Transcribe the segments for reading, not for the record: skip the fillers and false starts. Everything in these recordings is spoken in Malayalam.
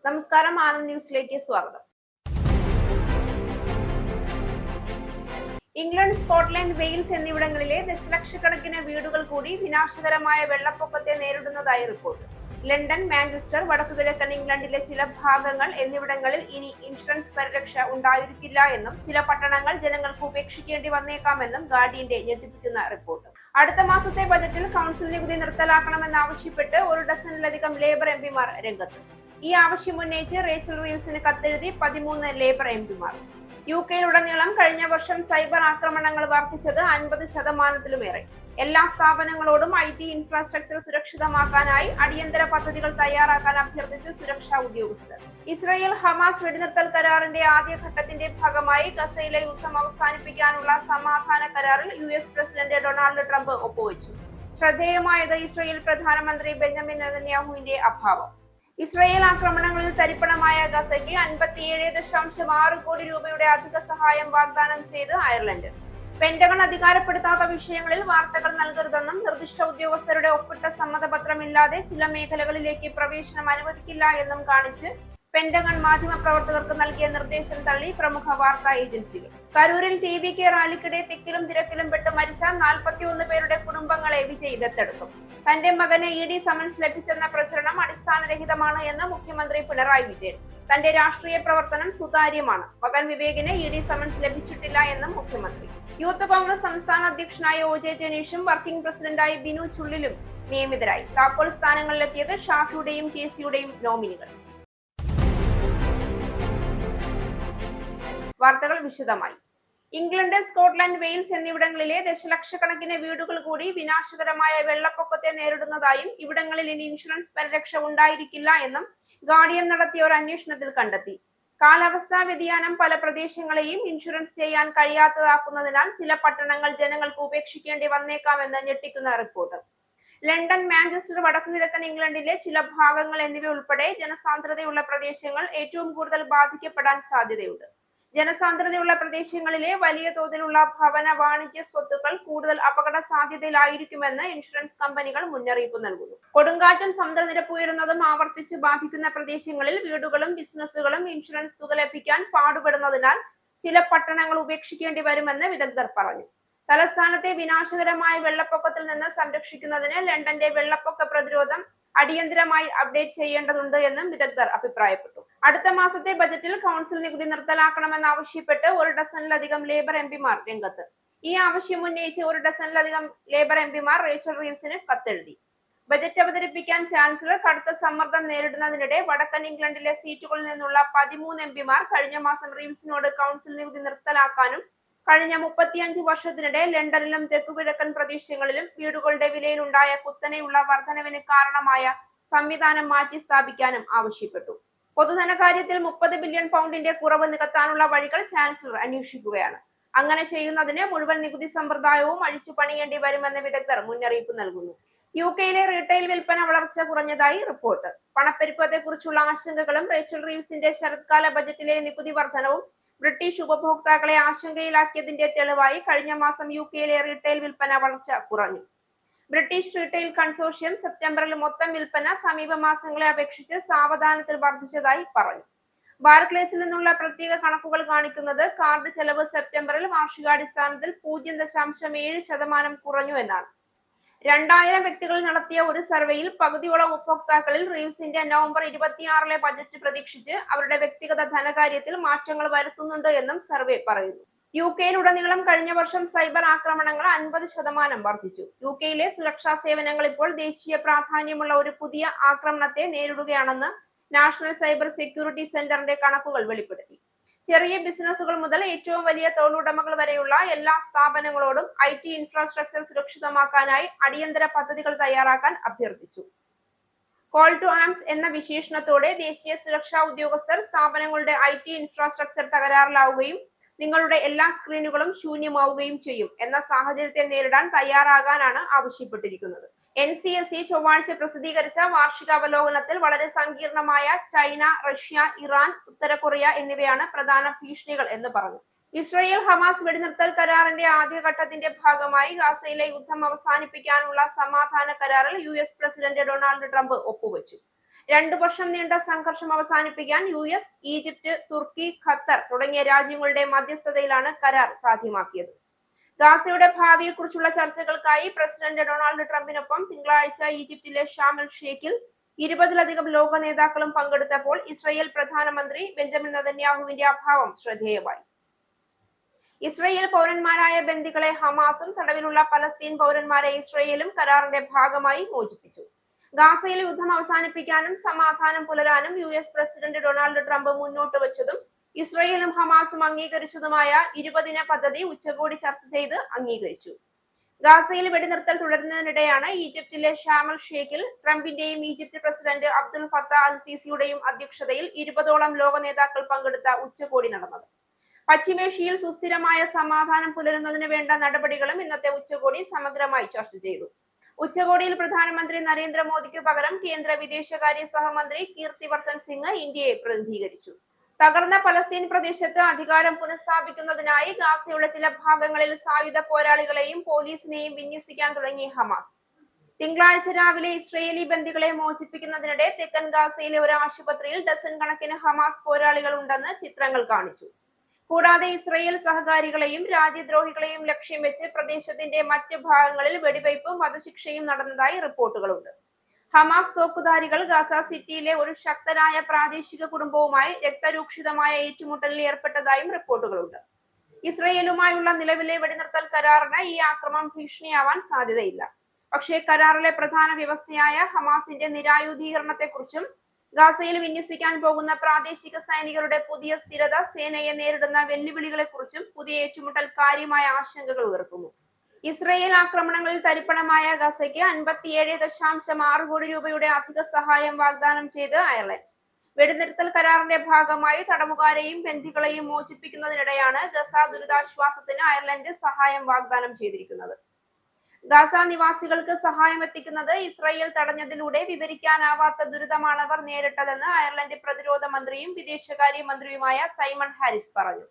നമസ്കാരം, ആനന്ദ് ന്യൂസിലേക്ക് സ്വാഗതം. ഇംഗ്ലണ്ട്, സ്കോട്ട്ലൻഡ്, വെയിൽസ് എന്നിവിടങ്ങളിലെ ദശലക്ഷക്കണക്കിന് വീടുകൾ കൂടി വിനാശകരമായ വെള്ളപ്പൊക്കത്തെ നേരിടുന്നതായി റിപ്പോർട്ട്. ലണ്ടൻ, മാഞ്ചസ്റ്റർ, വടക്കുകിഴക്കൻ ഇംഗ്ലണ്ടിലെ ചില ഭാഗങ്ങൾ എന്നിവിടങ്ങളിൽ ഇനി ഇൻഷുറൻസ് പരിരക്ഷ ഉണ്ടായിരിക്കില്ല എന്നും ചില പട്ടണങ്ങൾ ജനങ്ങൾക്ക് ഉപേക്ഷിക്കേണ്ടി വന്നേക്കാമെന്നും ഗാർഡിയന്റെ ഞെട്ടിപ്പിക്കുന്ന റിപ്പോർട്ട്. അടുത്ത മാസത്തെ ബജറ്റിൽ കൗൺസിൽ നികുതി നിർത്തലാക്കണമെന്നാവശ്യപ്പെട്ട് ഒരു ഡസനിലധികം ലേബർ എംപിമാർ രംഗത്ത്. ഈ ആവശ്യം ഉന്നയിച്ച് റേച്ചൽ റീവ്സിന് കത്തെഴുതി 13 ലേബർ എംപിമാർ. UK-യിലുടനീളം കഴിഞ്ഞ വർഷം സൈബർ ആക്രമണങ്ങൾ വർദ്ധിച്ചത് 50%-ലേറെ. എല്ലാ സ്ഥാപനങ്ങളോടും IT ഇൻഫ്രാസ്ട്രക്ചർ സുരക്ഷിതമാക്കാനായി അടിയന്തര പദ്ധതികൾ തയ്യാറാക്കാൻ അഭ്യർത്ഥിച്ച് സുരക്ഷാ ഉദ്യോഗസ്ഥർ. ഇസ്രയേൽ ഹമാസ് വെടിനിർത്തൽ കരാറിന്റെ ആദ്യഘട്ടത്തിന്റെ ഭാഗമായി ഗസയിലെ യുദ്ധം അവസാനിപ്പിക്കാനുള്ള സമാധാന കരാറിൽ US പ്രസിഡന്റ് ഡൊണാൾഡ് ട്രംപ് ഒപ്പുവെച്ചു. ശ്രദ്ധേയമായത് ഇസ്രയേൽ പ്രധാനമന്ത്രി ബെഞ്ചമിൻ നെതന്യാഹുവിന്റെ അഭാവം. ഇസ്രയേൽ ആക്രമണങ്ങളിൽ തരിപ്പണമായ ഗസയ്ക്ക് 57.6 കോടി രൂപയുടെ അധിക സഹായം വാഗ്ദാനം ചെയ്ത് അയർലൻഡ്. പെന്റഗൺ അധികാരപ്പെടുത്താത്ത വിഷയങ്ങളിൽ വാർത്തകൾ നൽകരുതെന്നും നിർദ്ദിഷ്ട ഉദ്യോഗസ്ഥരുടെ ഒപ്പിട്ട സമ്മതപത്രമില്ലാതെ ചില മേഖലകളിലേക്ക് പ്രവേശനം അനുവദിക്കില്ല എന്നും കാണിച്ച് പെന്റഗൺ മാധ്യമപ്രവർത്തകർക്ക് നൽകിയ നിർദ്ദേശം തള്ളി പ്രമുഖ വാർത്താ ഏജൻസികൾ. കരൂരിൽ TVK റാലിക്കിടെ തിക്കിലും തിരക്കിലും പെട്ട് മരിച്ച 41 പേരുടെ കുടുംബങ്ങളെ വിജയ് ദത്തെടുക്കും. തന്റെ മകന് ED സമൻസ് ലഭിച്ചെന്ന പ്രചരണം അടിസ്ഥാനരഹിതമാണ് എന്ന് മുഖ്യമന്ത്രി പിണറായി വിജയൻ. തന്റെ രാഷ്ട്രീയ പ്രവർത്തനം സുതാര്യമാണ്. മകൻ വിവേകിന് ED സമൻസ് ലഭിച്ചിട്ടില്ല എന്നും മുഖ്യമന്ത്രി. യൂത്ത് കോൺഗ്രസ് സംസ്ഥാന അധ്യക്ഷനായ OJ ജനീഷും വർക്കിംഗ് പ്രസിഡന്റായി ബിനു ചുള്ളിലും നിയമിതരായി. താക്കോൽ സ്ഥാനങ്ങളിലെത്തിയത് ഷാഫിയുടെയും KCയുടെയും നോമിനികൾ. വാർത്തകൾ വിശദമായി. ഇംഗ്ലണ്ട്, സ്കോട്ട്ലൻഡ്, വെയിൽസ് എന്നിവിടങ്ങളിലെ ദശലക്ഷക്കണക്കിന് വീടുകൾ കൂടി വിനാശകരമായ വെള്ളപ്പൊക്കത്തെ നേരിടുന്നതായും ഇവിടങ്ങളിൽ ഇനി ഇൻഷുറൻസ് പരിരക്ഷ ഉണ്ടായിരിക്കില്ല എന്നും ഗാർഡിയൻ നടത്തിയ ഒരു അന്വേഷണത്തിൽ കണ്ടെത്തി. കാലാവസ്ഥാ വ്യതിയാനം പല പ്രദേശങ്ങളെയും ഇൻഷുറൻസ് ചെയ്യാൻ കഴിയാത്തതാക്കുന്നതിനാൽ ചില പട്ടണങ്ങൾ ജനങ്ങൾക്ക് ഉപേക്ഷിക്കേണ്ടി വന്നേക്കാമെന്ന് ഞെട്ടിക്കുന്ന റിപ്പോർട്ട്. ലണ്ടൻ, മാഞ്ചസ്റ്റർ, വടക്കുകിഴക്കൻ ഇംഗ്ലണ്ടിലെ ചില ഭാഗങ്ങൾ എന്നിവ ഉൾപ്പെടെ ജനസാന്ദ്രതയുള്ള പ്രദേശങ്ങൾ ഏറ്റവും കൂടുതൽ ബാധിക്കപ്പെടാൻ സാധ്യതയുണ്ട്. ജനസാന്ദ്രതയുള്ള പ്രദേശങ്ങളിലെ വലിയ തോതിലുള്ള ഭവന വാണിജ്യ സ്വത്തുക്കൾ കൂടുതൽ അപകട സാധ്യതയിലായിരിക്കുമെന്ന് ഇൻഷുറൻസ് കമ്പനികൾ മുന്നറിയിപ്പ് നൽകുന്നു. കൊടുങ്കാറ്റും സമുദ്രനിരപ്പ് ഉയരുന്നതും ആവർത്തിച്ച് ബാധിക്കുന്ന പ്രദേശങ്ങളിൽ വീടുകളും ബിസിനസ്സുകളും ഇൻഷുറൻസ് തുക ലഭിക്കാൻ പാടുപെടുന്നതിനാൽ ചില പട്ടണങ്ങൾ ഉപേക്ഷിക്കേണ്ടി വരുമെന്ന് വിദഗ്ധർ പറഞ്ഞു. തലസ്ഥാനത്തെ വിനാശകരമായ വെള്ളപ്പൊക്കത്തിൽ നിന്ന് സംരക്ഷിക്കുന്നതിന് ലണ്ടന്റെ വെള്ളപ്പൊക്ക പ്രതിരോധം അടിയന്തരമായി അപ്ഡേറ്റ് ചെയ്യേണ്ടതുണ്ട് എന്നും വിദഗ്ധർ അഭിപ്രായപ്പെട്ടു. അടുത്ത മാസത്തെ ബജറ്റിൽ കൗൺസിൽ നികുതി നിർത്തലാക്കണമെന്നാവശ്യപ്പെട്ട് ഒരു ഡസനിലധികം ലേബർ എംപിമാർ രംഗത്ത്. ഈ ആവശ്യം ഉന്നയിച്ച് ഒരു ഡസനിലധികം ലേബർ എംപിമാർ റേച്ചൽ റീവ്സിന് കത്തെഴുതി. ബജറ്റ് അവതരിപ്പിക്കാൻ ചാൻസലർ കടുത്ത സമ്മർദ്ദം നേരിടുന്നതിനിടെ വടക്കൻ ഇംഗ്ലണ്ടിലെ സീറ്റുകളിൽ നിന്നുള്ള 13 എംപിമാർ കഴിഞ്ഞ മാസം റീവ്സിനോട് കൗൺസിൽ നികുതി നിർത്തലാക്കാനും കഴിഞ്ഞ 35 വർഷത്തിനിടെ ലണ്ടനിലും തെക്കുകിഴക്കൻ പ്രദേശങ്ങളിലും വീടുകളുടെ വിലയിലുണ്ടായ കുത്തനെയുള്ള വർധനവിന് കാരണമായ സംവിധാനം മാറ്റി സ്ഥാപിക്കാനും ആവശ്യപ്പെട്ടു. പൊതുധനകാര്യത്തിൽ 30 ബില്യൺ പൗണ്ടിന്റെ കുറവ് നികത്താനുള്ള വഴികൾ ചാൻസലർ അന്വേഷിക്കുകയാണ്. അങ്ങനെ ചെയ്യുന്നതിന് മുഴുവൻ നികുതി സമ്പ്രദായവും അഴിച്ചു പണിയേണ്ടി വരുമെന്ന് വിദഗ്ധർ മുന്നറിയിപ്പ് നൽകുന്നു. UK-യിലെ റീറ്റെയിൽ വിൽപ്പന വളർച്ച കുറഞ്ഞതായി റിപ്പോർട്ട്. പണപ്പെരുപ്പത്തെക്കുറിച്ചുള്ള ആശങ്കകളും റേച്ചൽ റീവ്സിന്റെ ശരത്കാല ബജറ്റിലെ നികുതി വർധനവും ബ്രിട്ടീഷ് ഉപഭോക്താക്കളെ ആശങ്കയിലാക്കിയതിന്റെ തെളിവായി കഴിഞ്ഞ മാസം UK-യിലെ റീറ്റെയിൽ വിൽപ്പന വളർച്ച കുറഞ്ഞു. ബ്രിട്ടീഷ് റീറ്റെയിൽ കൺസോർഷ്യം സെപ്റ്റംബറിൽ മൊത്തം വിൽപ്പന സമീപ മാസങ്ങളെ അപേക്ഷിച്ച് സാവധാനത്തിൽ വർദ്ധിച്ചതായി പറഞ്ഞു. ബാർക്ലേസിൽ നിന്നുള്ള പ്രത്യേക കണക്കുകൾ കാണിക്കുന്നത് കാർഡ് ചെലവ് സെപ്റ്റംബറിൽ വാർഷികാടിസ്ഥാനത്തിൽ 0.7% കുറഞ്ഞു എന്നാണ്. 2000 വ്യക്തികൾ നടത്തിയ ഒരു സർവേയിൽ പകുതിയോളം ഉപഭോക്താക്കളിൽ റീവ്സിന്റെ നവംബർ 26 ബജറ്റ് പ്രതീക്ഷിച്ച് അവരുടെ വ്യക്തിഗത ധനകാര്യത്തിൽ മാറ്റങ്ങൾ വരുത്തുന്നുണ്ട് എന്നും സർവേ പറയുന്നു. UK-യിലുടനീളം കഴിഞ്ഞ വർഷം സൈബർ ആക്രമണങ്ങൾ 50% വർദ്ധിച്ചു. UK-യിലെ സുരക്ഷാ സേവനങ്ങൾ ഇപ്പോൾ ദേശീയ പ്രാധാന്യമുള്ള ഒരു പുതിയ ആക്രമണത്തെ നേരിടുകയാണെന്ന് നാഷണൽ സൈബർ സെക്യൂരിറ്റി സെന്ററിന്റെ കണക്കുകൾ വെളിപ്പെടുത്തി. ചെറിയ ബിസിനസ്സുകൾ മുതൽ ഏറ്റവും വലിയ തൊഴിലുടമകൾ വരെയുള്ള എല്ലാ സ്ഥാപനങ്ങളോടും IT ഇൻഫ്രാസ്ട്രക്ചർ സുരക്ഷിതമാക്കാനായി അടിയന്തര പദ്ധതികൾ തയ്യാറാക്കാൻ അഭ്യർത്ഥിച്ചു. കോൾ ടു ആംസ് എന്ന വിശേഷണത്തോടെ ദേശീയ സുരക്ഷാ ഉദ്യോഗസ്ഥർ സ്ഥാപനങ്ങളുടെ IT ഇൻഫ്രാസ്ട്രക്ചർ തകരാറിലാവുകയും നിങ്ങളുടെ എല്ലാ സ്ക്രീനുകളും ശൂന്യമാവുകയും ചെയ്യും എന്ന സാഹചര്യത്തെ നേരിടാൻ തയ്യാറാകാനാണ് ആവശ്യപ്പെട്ടിരിക്കുന്നത്. NCSE ചൊവ്വാഴ്ച പ്രസിദ്ധീകരിച്ച വാർഷികാവലോകനത്തിൽ വളരെ സങ്കീർണമായ ചൈന, റഷ്യ, ഇറാൻ, ഉത്തര കൊറിയ എന്നിവയാണ് പ്രധാന ഭീഷണികൾ എന്ന് പറഞ്ഞു. ഇസ്രയേൽ ഹമാസ് വെടിനിർത്തൽ കരാറിന്റെ ആദ്യഘട്ടത്തിന്റെ ഭാഗമായി ഗാസയിലെ യുദ്ധം അവസാനിപ്പിക്കാനുള്ള സമാധാന കരാറിൽ US പ്രസിഡന്റ് ഡൊണാൾഡ് ട്രംപ് ഒപ്പുവെച്ചു. 2 വർഷം നീണ്ട സംഘർഷം അവസാനിപ്പിക്കാൻ US, ഈജിപ്ത്, തുർക്കി, ഖത്തർ തുടങ്ങിയ രാജ്യങ്ങളുടെ മധ്യസ്ഥതയിലാണ് കരാർ സാധ്യമാക്കിയത്. ഗാസയുടെ ഭാവിയെക്കുറിച്ചുള്ള ചർച്ചകൾക്കായി പ്രസിഡന്റ് ഡൊണാൾഡ് ട്രംപിനൊപ്പം തിങ്കളാഴ്ച ഈജിപ്തിലെ ഷാം എൽ ഷേഖിൽ 20-ലധികം ലോക നേതാക്കളും പങ്കെടുത്തപ്പോൾ ഇസ്രയേൽ പ്രധാനമന്ത്രി ബെഞ്ചമിൻ നെതന്യാഹുവിന്റെ അഭാവം ശ്രദ്ധേയമായി. ഇസ്രയേൽ പൗരന്മാരായ ബന്ദികളെ ഹമാസും തടവിലുള്ള പലസ്തീൻ പൗരന്മാരെ ഇസ്രയേലും കരാറിന്റെ ഭാഗമായി മോചിപ്പിച്ചു. ഗാസയിൽ യുദ്ധം അവസാനിപ്പിക്കാനും സമാധാനം പുലരാനും US പ്രസിഡന്റ് ഡൊണാൾഡ് ട്രംപ് മുന്നോട്ട് വെച്ചതും ഇസ്രയേലും ഹമാസും അംഗീകരിച്ചതുമായ 20-ദിന പദ്ധതി ഉച്ചകോടി ചർച്ച ചെയ്ത് അംഗീകരിച്ചു. ഗാസയിൽ വെടിനിർത്തൽ തുടരുന്നതിനിടെയാണ് ഈജിപ്തിലെ ഷാം എൽ ഷേഖിൽ ട്രംപിന്റെയും Egypt president Abdul Fattah al സിസിയുടെയും അധ്യക്ഷതയിൽ 20ഓളം ലോക നേതാക്കൾ പങ്കെടുത്ത ഉച്ചകോടി നടന്നത്. പശ്ചിമേഷ്യയിൽ സുസ്ഥിരമായ സമാധാനം പുലരുന്നതിന് വേണ്ട നടപടികളും ഇന്നത്തെ ഉച്ചകോടി സമഗ്രമായി ചർച്ച ചെയ്തു. ഉച്ചകോടിയിൽ പ്രധാനമന്ത്രി നരേന്ദ്രമോദിക്ക് പകരം കേന്ദ്ര വിദേശകാര്യ സഹമന്ത്രി കീർത്തിവർദ്ധൻ സിംഗ് ഇന്ത്യയെ പ്രതിനിധീകരിച്ചു. തകർന്ന പലസ്തീൻ പ്രദേശത്ത് അധികാരം പുനഃസ്ഥാപിക്കുന്നതിനായി ഗാസയുടെ ചില ഭാഗങ്ങളിൽ സായുധ പോരാളികളെയും പോലീസിനെയും വിന്യസിക്കാൻ തുടങ്ങി ഹമാസ്. തിങ്കളാഴ്ച രാവിലെ ഇസ്രയേലി ബന്ദികളെ മോചിപ്പിക്കുന്നതിനിടെ തെക്കൻ ഗാസയിലെ ഒരു ആശുപത്രിയിൽ ഡസൻ കണക്കിന് ഹമാസ് പോരാളികൾ ഉണ്ടെന്ന് ചിത്രങ്ങൾ കാണിച്ചു. കൂടാതെ ഇസ്രയേൽ സഹകാരികളെയും രാജ്യദ്രോഹികളെയും ലക്ഷ്യം വെച്ച് പ്രദേശത്തിന്റെ മറ്റ് ഭാഗങ്ങളിൽ വെടിവയ്പും വധശിക്ഷയും നടന്നതായി റിപ്പോർട്ടുകളുണ്ട്. ഹമാസ് തോക്കുധാരികൾ ഗാസ സിറ്റിയിലെ ഒരു ശക്തരായ പ്രാദേശിക കുടുംബവുമായി രക്തരൂക്ഷിതമായ ഏറ്റുമുട്ടലിൽ ഏർപ്പെട്ടതായും റിപ്പോർട്ടുകളുണ്ട്. ഇസ്രയേലുമായുള്ള നിലവിലെ വെടിനിർത്തൽ കരാറിന് ഈ ആക്രമണം ഭീഷണിയാവാൻ സാധ്യതയില്ല. പക്ഷേ കരാറിലെ പ്രധാന വ്യവസ്ഥയായ ഹമാസിന്റെ നിരായുധീകരണത്തെക്കുറിച്ചും ഗാസയിൽ വിന്യസിക്കാൻ പോകുന്ന പ്രാദേശിക സൈനികരുടെ പുതിയ സ്ഥിരത സേനയെ നേരിടുന്ന വെല്ലുവിളികളെക്കുറിച്ചും പുതിയ ഏറ്റുമുട്ടൽ കാര്യമായ ആശങ്കകൾ ഉയർത്തുന്നു. ഇസ്രയേൽ ആക്രമണങ്ങളിൽ തരിപ്പണമായ ഗസയ്ക്ക് 57.6 കോടി രൂപയുടെ അധിക സഹായം വാഗ്ദാനം ചെയ്ത് അയർലൻഡ്. വെടിനിർത്തൽ കരാറിന്റെ ഭാഗമായി തടവുകാരെയും ബന്ദികളെയും മോചിപ്പിക്കുന്നതിനിടെയാണ് ഗസ ദുരിതാശ്വാസത്തിന് അയർലൻഡ് സഹായം വാഗ്ദാനം ചെയ്തിരിക്കുന്നത്. ഗാസ നിവാസികൾക്ക് സഹായം എത്തിക്കുന്നത് ഇസ്രയേൽ തടഞ്ഞതിലൂടെ വിവരിക്കാനാവാത്ത ദുരിതമാണ് അവർ നേരിട്ടതെന്ന് അയർലൻഡ് പ്രതിരോധ മന്ത്രിയും വിദേശകാര്യ മന്ത്രിയുമായ സൈമൺ ഹാരിസ് പറഞ്ഞു.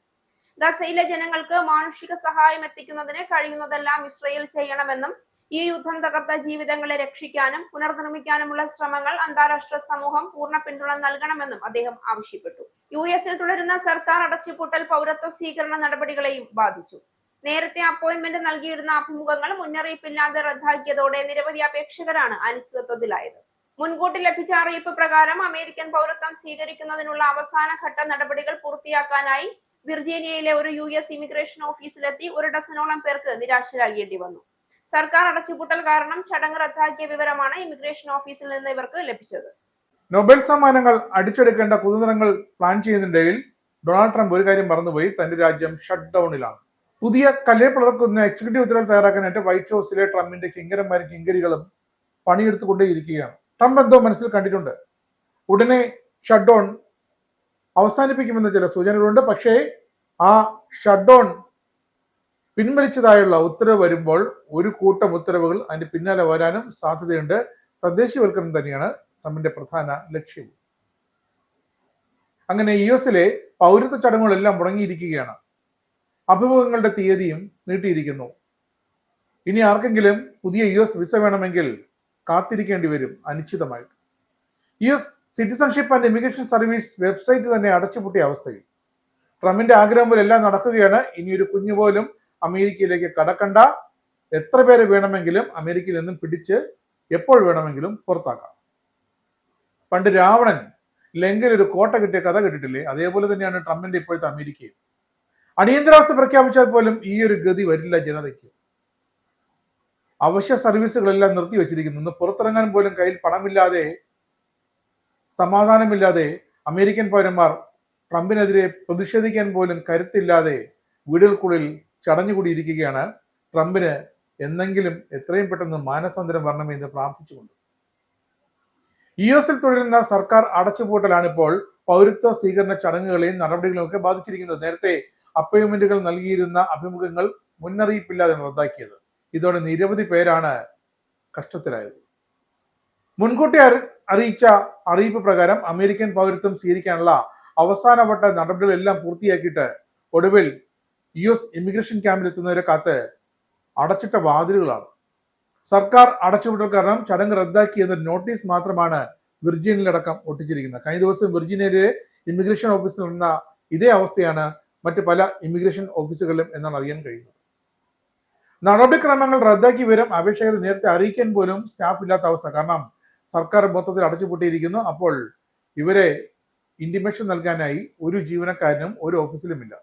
ഗസയിലെ ജനങ്ങൾക്ക് മാനുഷിക സഹായം എത്തിക്കുന്നതിന് കഴിയുന്നതെല്ലാം ഇസ്രയേൽ ചെയ്യണമെന്നും ഈ യുദ്ധം തകർത്ത ജീവിതങ്ങളെ രക്ഷിക്കാനും പുനർനിർമ്മിക്കാനുമുള്ള ശ്രമങ്ങൾ അന്താരാഷ്ട്ര സമൂഹം പൂർണ്ണ പിന്തുണ നൽകണമെന്നും അദ്ദേഹം ആവശ്യപ്പെട്ടു. US തുടരുന്ന സർക്കാർ അടച്ചുപൂട്ടൽ പൗരത്വ സ്വീകരണ നടപടികളെയും ബാധിച്ചു. നേരത്തെ അപ്പോയിന്റ്മെന്റ് നൽകിയിരുന്ന അഭിമുഖങ്ങൾ മുന്നറിയിപ്പില്ലാതെ റദ്ദാക്കിയതോടെ നിരവധി അപേക്ഷകരാണ് അനിശ്ചിതത്വത്തിലായത്. മുൻകൂട്ടി ലഭിച്ച അറിയിപ്പ് പ്രകാരം അമേരിക്കൻ പൗരത്വം സ്വീകരിക്കുന്നതിനുള്ള അവസാന ഘട്ട നടപടികൾ പൂർത്തിയാക്കാനായി വിർജീനിയയിലെ ഒരു US ഇമിഗ്രേഷൻ ഓഫീസിലെത്തി 1 ഡസനോളം പേർക്ക് നിരാശരാകേണ്ടി വന്നു. സർക്കാർ അടച്ചുപൂട്ടൽ കാരണം ചടങ്ങ് റദ്ദാക്കിയ വിവരമാണ് ഇമിഗ്രേഷൻ ഓഫീസിൽ നിന്ന് ഇവർക്ക് ലഭിച്ചത്. നൊബേൽ സമ്മാനങ്ങൾ അടിച്ചെടുക്കേണ്ട പുതുതലങ്ങൾ പ്ലാൻ ചെയ്യുന്നതിനിടയിൽ ഡൊണാൾഡ് ട്രംപ് ഒരു കാര്യം മറന്നുപോയി. തന്റെ രാജ്യം ഷട്ട് ഡൌണിലാണ്. പുതിയ കല്ലെ പിളർക്കുന്ന എക്സിക്യൂട്ടീവ് ഉത്തരവ് തയ്യാറാക്കാനായിട്ട് വൈറ്റ് ഹൗസിലെ ട്രംപിന്റെ കിങ്കരന്മാരും കിങ്കരികളും പണിയെടുത്തുകൊണ്ടേയിരിക്കുകയാണ്. ട്രംപ് എന്തോ മനസ്സിൽ കണ്ടിട്ടുണ്ട്. ഉടനെ ഷട്ട് ഡൗൺ അവസാനിപ്പിക്കുമെന്ന ചില സൂചനകളുണ്ട്. പക്ഷേ ആ ഷട്ട് ഡൗൺ പിൻവലിച്ചതായുള്ള ഉത്തരവ് വരുമ്പോൾ ഒരു കൂട്ടം ഉത്തരവുകൾ അതിന്റെ പിന്നാലെ വരാനും സാധ്യതയുണ്ട്. തദ്ദേശീയവൽക്കരണം തന്നെയാണ് ട്രംപിന്റെ പ്രധാന ലക്ഷ്യം. അങ്ങനെ US പൗരത്വ ചടങ്ങുകളെല്ലാം മുടങ്ങിയിരിക്കുകയാണ്. അഭിമുഖങ്ങളുടെ തീയതിയും നീട്ടിയിരിക്കുന്നു. ഇനി ആർക്കെങ്കിലും പുതിയ US വിസ വേണമെങ്കിൽ കാത്തിരിക്കേണ്ടി വരും അനിശ്ചിതമായിട്ട്. US citizenship and immigration service website തന്നെ അടച്ചുപൂട്ടിയ അവസ്ഥയിൽ ട്രംപിന്റെ ആഗ്രഹം പോലെ എല്ലാം നടക്കുകയാണ്. ഇനിയൊരു കുഞ്ഞു പോലും അമേരിക്കയിലേക്ക് കടക്കണ്ട. എത്ര പേരെ വേണമെങ്കിലും അമേരിക്കയിൽ നിന്നും പിടിച്ച് എപ്പോൾ വേണമെങ്കിലും പുറത്താക്കാം. പണ്ട് രാവണൻ ലങ്കയിൽ ഒരു കോട്ട കിട്ടിയ കഥ കേട്ടിട്ടില്ലേ? അതേപോലെ തന്നെയാണ് ട്രംപിന്റെ ഇപ്പോഴത്തെ അമേരിക്കയും. അടിയന്തരാവസ്ഥ പ്രഖ്യാപിച്ചാൽ പോലും ഈ ഒരു ഗതി വരില്ല ജനതയ്ക്ക്. അവശ്യ സർവീസുകളെല്ലാം നിർത്തിവെച്ചിരിക്കുന്നു. ഇന്ന് പുറത്തിറങ്ങാൻ പോലും കയ്യിൽ പണമില്ലാതെ, സമാധാനമില്ലാതെ അമേരിക്കൻ പൗരന്മാർ ട്രംപിനെതിരെ പ്രതിഷേധിക്കാൻ പോലും കരുത്തില്ലാതെ വീടുകൾക്കുള്ളിൽ ചടഞ്ഞുകൂടിയിരിക്കുകയാണ്. ട്രംപിന് എന്നെങ്കിലും എത്രയും പെട്ടെന്ന് മാനസാന്തരം വരണമെന്ന് പ്രാർത്ഥിച്ചുകൊണ്ട് US തുടരുന്ന സർക്കാർ അടച്ചുപൂട്ടലാണ് ഇപ്പോൾ പൗരത്വ സ്വീകരണ ചടങ്ങുകളെയും നടപടികളെയും ഒക്കെ ബാധിച്ചിരിക്കുന്നത്. നേരത്തെ അപ്പോയിന്റ്മെന്റുകൾ നൽകിയിരുന്ന അഭിമുഖങ്ങൾ മുന്നറിയിപ്പില്ലാതെ റദ്ദാക്കിയത്. ഇതോടെ നിരവധി പേരാണ് കഷ്ടത്തിലായത്. മുൻകൂട്ടി അറിയിച്ച അറിയിപ്പ് പ്രകാരം അമേരിക്കൻ പൗരത്വം സ്വീകരിക്കാനുള്ള അവസാനവട്ട നടപടികളെല്ലാം പൂർത്തിയാക്കിയിട്ട് ഒടുവിൽ US ഇമിഗ്രേഷൻ ക്യാമ്പിൽ എത്തുന്നവരെ കാത്ത് അടച്ചിട്ട വാതിലുകളാണ്. സർക്കാർ അടച്ചുപൂട്ടൽ കാരണം ചടങ്ങ് റദ്ദാക്കിയെന്ന നോട്ടീസ് മാത്രമാണ് വിർജീനിയയിലടക്കം ഒട്ടിച്ചിരിക്കുന്നത്. കഴിഞ്ഞ ദിവസം വിർജീനിയയിലെ ഇമിഗ്രേഷൻ ഓഫീസിൽ നടന്ന ഇതേ അവസ്ഥയാണ് മറ്റ് പല ഇമിഗ്രേഷൻ ഓഫീസുകളിലും എന്നാണ് അറിയാൻ കഴിയുന്നത്. നടപടിക്രമങ്ങൾ റദ്ദാക്കി വിവരം അപേക്ഷകരെ നേരത്തെ അറിയിക്കാൻ പോലും സ്റ്റാഫ് ഇല്ലാത്ത അവസ്ഥ. കാരണം സർക്കാർ മൊത്തത്തിൽ അടച്ചുപൂട്ടിയിരിക്കുന്നു. അപ്പോൾ ഇവരെ ഇന്റിമേഷൻ നൽകാനായി ഒരു ജീവനക്കാരനും ഒരു ഓഫീസിലുമില്ല.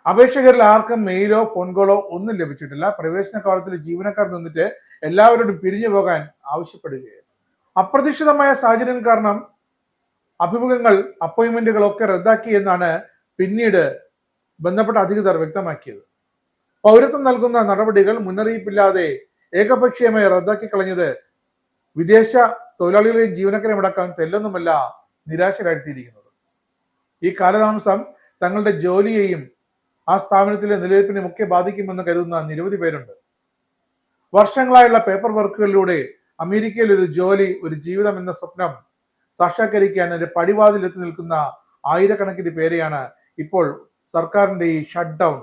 അപേക്ഷകരിൽ ആർക്കും മെയിലോ ഫോൺ കോളോ ഒന്നും ലഭിച്ചിട്ടില്ല. പ്രവേശന കവാടത്തിൽ ജീവനക്കാർ നിന്നിട്ട് എല്ലാവരോടും പിരിഞ്ഞു പോകാൻ ആവശ്യപ്പെടുകയായിരുന്നു. അപ്രതീക്ഷിതമായ സാഹചര്യം കാരണം അഭിമുഖങ്ങൾ, അപ്പോയിന്റ്മെന്റുകളൊക്കെ റദ്ദാക്കി എന്നാണ് പിന്നീട് ബന്ധപ്പെട്ട അധികൃതർ വ്യക്തമാക്കിയത്. പൗരത്വം നൽകുന്ന നടപടികൾ മുന്നറിയിപ്പില്ലാതെ ഏകപക്ഷീയമായി റദ്ദാക്കി കളഞ്ഞത് വിദേശ തൊഴിലാളികളെയും ജീവനക്കാരെയും അടക്കം തെല്ലൊന്നുമല്ല നിരാശരായിത്തീരിക്കുന്നത്. ഈ കാലതാമസം തങ്ങളുടെ ജോലിയെയും ആ സ്ഥാപനത്തിലെ നിലനിൽപ്പിനെയും ഒക്കെ ബാധിക്കുമെന്ന് കരുതുന്ന നിരവധി പേരുണ്ട്. വർഷങ്ങളായുള്ള പേപ്പർ വർക്കുകളിലൂടെ അമേരിക്കയിൽ ഒരു ജോലി, ഒരു ജീവിതം എന്ന സ്വപ്നം സാക്ഷാത്കരിക്കാൻ ഒരു പടിവാതിലെത്തി നിൽക്കുന്ന ആയിരക്കണക്കിന് പേരെയാണ് ഇപ്പോൾ സർക്കാരിന്റെ ഈ ഷട്ട് ഡൗൺ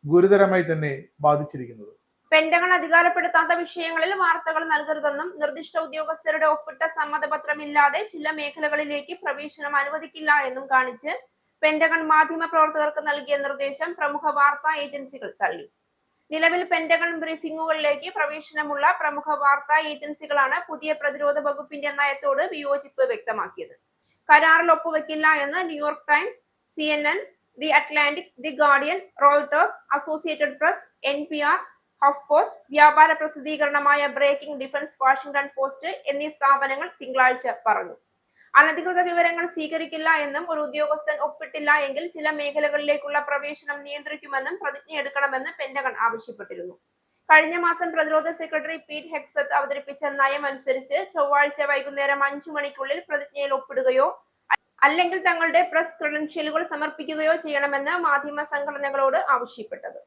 ഗുരുതരമായി തന്നെ ബാധിച്ചിരിക്കുന്നത്. പെന്റഗൺ അധികാരപ്പെടുത്താത്ത വിഷയങ്ങളിൽ വാർത്തകൾ നൽകരുതെന്നും നിർദ്ദിഷ്ട ഉദ്യോഗസ്ഥരുടെ ഒപ്പിട്ട സമ്മതപത്രമില്ലാതെ ചില മേഖലകളിലേക്ക് പ്രവേശനം അനുവദിക്കില്ല എന്നും കാണിച്ച് പെന്റഗൺ മാധ്യമ പ്രവർത്തകർക്ക് നൽകിയ നിർദ്ദേശം പ്രമുഖ വാർത്താ ഏജൻസികൾ തള്ളി. നിലവിൽ പെന്റഗൺ ബ്രീഫിംഗുകളിലേക്ക് പ്രവേശനമുള്ള പ്രമുഖ വാർത്താ ഏജൻസികളാണ് പുതിയ പ്രതിരോധ വകുപ്പിന്റെ നയത്തോട് വിയോജിപ്പ് വ്യക്തമാക്കിയത്. കരാറിൽ ഒപ്പുവെക്കില്ല എന്ന് New York times, CNN, the Atlantic, the guardian, Reuters, associated press, NPR, Huff post, വ്യാപാര പ്രസിദ്ധീകരണമായ ബ്രേക്കിംഗ് ഡിഫൻസ്, വാഷിംഗ്ടൺ പോസ്റ്റ് എന്നീ സ്ഥാപനങ്ങൾ തിങ്കളാഴ്ച പറഞ്ഞു. അനധികൃത വിവരങ്ങൾ സ്വീകരിക്കില്ല എന്നും ഒരു ഉദ്യോഗസ്ഥൻ ഒപ്പിട്ടില്ല എങ്കിൽ ചില മേഖലകളിലേക്കുള്ള പ്രവേശനം നിയന്ത്രിക്കുമെന്നും പ്രതിജ്ഞയെടുക്കണമെന്ന് പെന്റഗൺ ആവശ്യപ്പെട്ടിരുന്നു. കഴിഞ്ഞ മാസം പ്രതിരോധ സെക്രട്ടറി പീറ്റ് ഹെക്സത്ത് അവതരിപ്പിച്ച നയം അനുസരിച്ച് ചൊവ്വാഴ്ച വൈകുന്നേരം 5 മണിക്കുള്ളിൽ പ്രതിജ്ഞയിൽ ഒപ്പിടുകയോ അല്ലെങ്കിൽ തങ്ങളുടെ പ്രസ് ക്രെഡൻഷ്യലുകൾ സമർപ്പിക്കുകയോ ചെയ്യണമെന്ന് മാധ്യമ സംഘടനകളോട് ആവശ്യപ്പെട്ടത്.